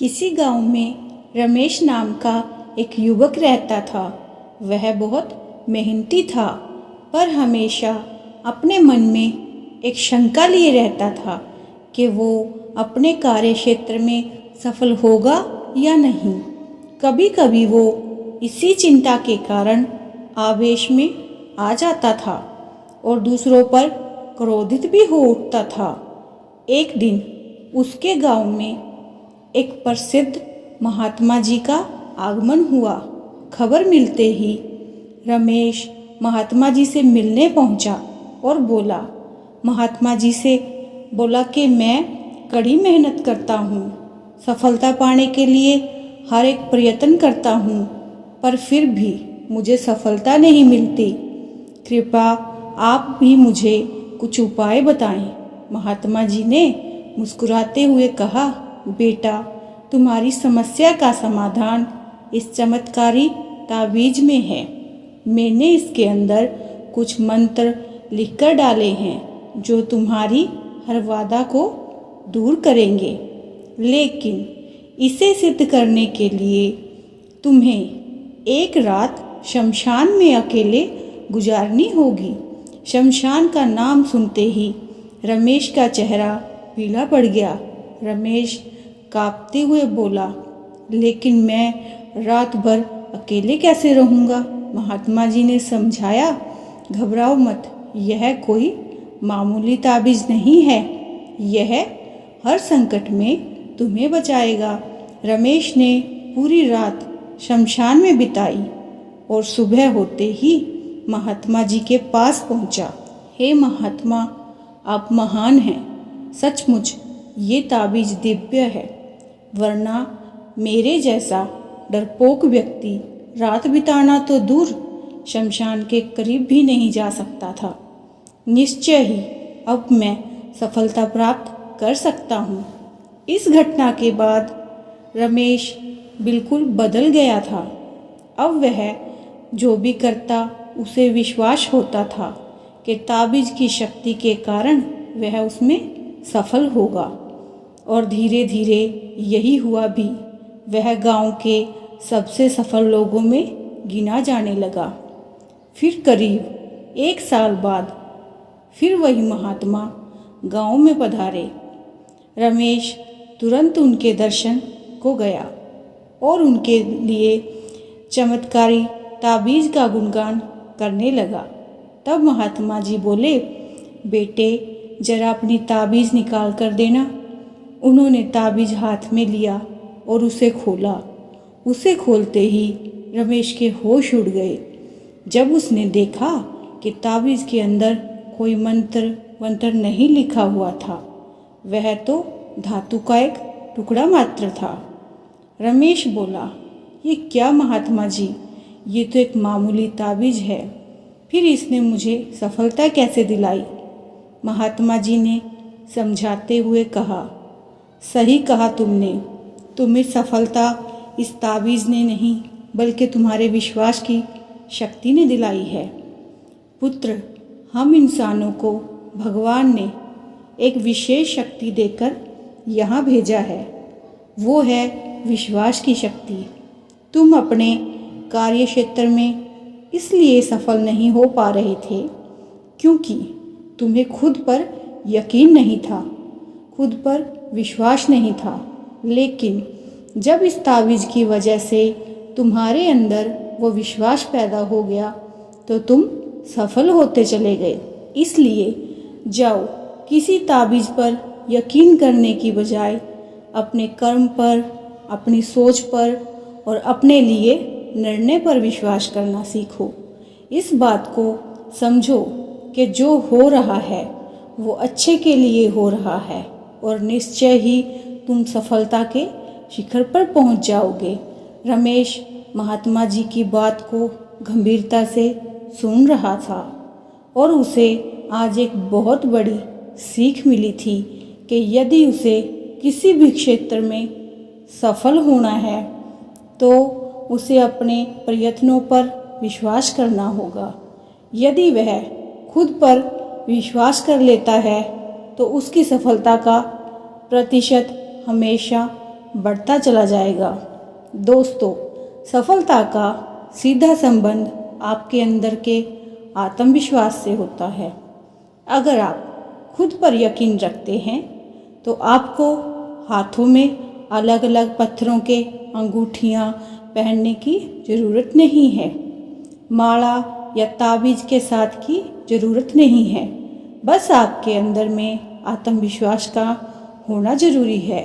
किसी गांव में रमेश नाम का एक युवक रहता था। वह बहुत मेहनती था, पर हमेशा अपने मन में एक शंका लिए रहता था कि वो अपने कार्य क्षेत्र में सफल होगा या नहीं। कभी कभी वो इसी चिंता के कारण आवेश में आ जाता था और दूसरों पर क्रोधित भी हो उठता था। एक दिन उसके गांव में एक प्रसिद्ध महात्मा जी का आगमन हुआ। खबर मिलते ही रमेश महात्मा जी से मिलने पहुंचा और बोला, महात्मा जी से बोला कि मैं कड़ी मेहनत करता हूँ, सफलता पाने के लिए हर एक प्रयत्न करता हूँ, पर फिर भी मुझे सफलता नहीं मिलती। कृपया आप भी मुझे कुछ उपाय बताएं। महात्मा जी ने मुस्कुराते हुए कहा, बेटा, तुम्हारी समस्या का समाधान इस चमत्कारी तावीज में है। मैंने इसके अंदर कुछ मंत्र लिखकर डाले हैं जो तुम्हारी हर बाधा को दूर करेंगे, लेकिन इसे सिद्ध करने के लिए तुम्हें एक रात शमशान में अकेले गुजारनी होगी। शमशान का नाम सुनते ही रमेश का चेहरा पीला पड़ गया। रमेश कांपते हुए बोला, लेकिन मैं रात भर अकेले कैसे रहूँगा? महात्मा जी ने समझाया, घबराओ मत, यह कोई मामूली ताबीज़ नहीं है, यह हर संकट में तुम्हें बचाएगा। रमेश ने पूरी रात शमशान में बिताई और सुबह होते ही महात्मा जी के पास पहुंचा। हे महात्मा, आप महान हैं, सचमुच ये ताबीज़ दिव्य है, वरना मेरे जैसा डरपोक व्यक्ति रात बिताना तो दूर शमशान के करीब भी नहीं जा सकता था। निश्चय ही अब मैं सफलता प्राप्त कर सकता हूँ। इस घटना के बाद रमेश बिल्कुल बदल गया था। अब वह जो भी करता उसे विश्वास होता था कि ताबीज़ की शक्ति के कारण वह उसमें सफल होगा। और धीरे धीरे यही हुआ भी। वह गांव के सबसे सफल लोगों में गिना जाने लगा। फिर करीब 1 साल बाद फिर वही महात्मा गांव में पधारे। रमेश तुरंत उनके दर्शन को गया और उनके लिए चमत्कारी ताबीज़ का गुणगान करने लगा। तब महात्मा जी बोले, बेटे, जरा अपनी ताबीज़ निकाल कर देना। उन्होंने ताबीज़ हाथ में लिया और उसे खोला। उसे खोलते ही रमेश के होश उड़ गए जब उसने देखा कि ताबीज़ के अंदर कोई मंत्र नहीं लिखा हुआ था, वह तो धातु का एक टुकड़ा मात्र था। रमेश बोला, ये क्या महात्मा जी, ये तो एक मामूली ताबीज़ है, फिर इसने मुझे सफलता कैसे दिलाई? महात्मा जी ने समझाते हुए कहा, सही कहा तुमने, तुम्हें सफलता इस ताबीज़ ने नहीं बल्कि तुम्हारे विश्वास की शक्ति ने दिलाई है। पुत्र, हम इंसानों को भगवान ने एक विशेष शक्ति देकर यहाँ भेजा है, वो है विश्वास की शक्ति। तुम अपने कार्य क्षेत्र में इसलिए सफल नहीं हो पा रहे थे क्योंकि तुम्हें खुद पर यकीन नहीं था, खुद पर विश्वास नहीं था। लेकिन जब इस ताबीज़ की वजह से तुम्हारे अंदर वो विश्वास पैदा हो गया तो तुम सफल होते चले गए। इसलिए जाओ, किसी ताबीज़ पर यकीन करने की बजाय अपने कर्म पर, अपनी सोच पर और अपने लिए निर्णय पर विश्वास करना सीखो। इस बात को समझो कि जो हो रहा है वो अच्छे के लिए हो रहा है और निश्चय ही तुम सफलता के शिखर पर पहुंच जाओगे। रमेश महात्मा जी की बात को गंभीरता से सुन रहा था और उसे आज एक बहुत बड़ी सीख मिली थी कि यदि उसे किसी भी क्षेत्र में सफल होना है तो उसे अपने प्रयत्नों पर विश्वास करना होगा। यदि वह खुद पर विश्वास कर लेता है तो उसकी सफलता का प्रतिशत हमेशा बढ़ता चला जाएगा। दोस्तों, सफलता का सीधा संबंध आपके अंदर के आत्मविश्वास से होता है। अगर आप खुद पर यकीन रखते हैं तो आपको हाथों में अलग अलग पत्थरों के अंगूठियाँ पहनने की ज़रूरत नहीं है, माला या ताबीज़ के साथ की ज़रूरत नहीं है। बस आपके अंदर में आत्मविश्वास का होना ज़रूरी है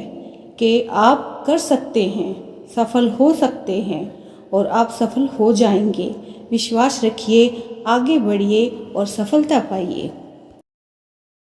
कि आप कर सकते हैं, सफल हो सकते हैं और आप सफल हो जाएंगे। विश्वास रखिए, आगे बढ़िए और सफलता पाइए।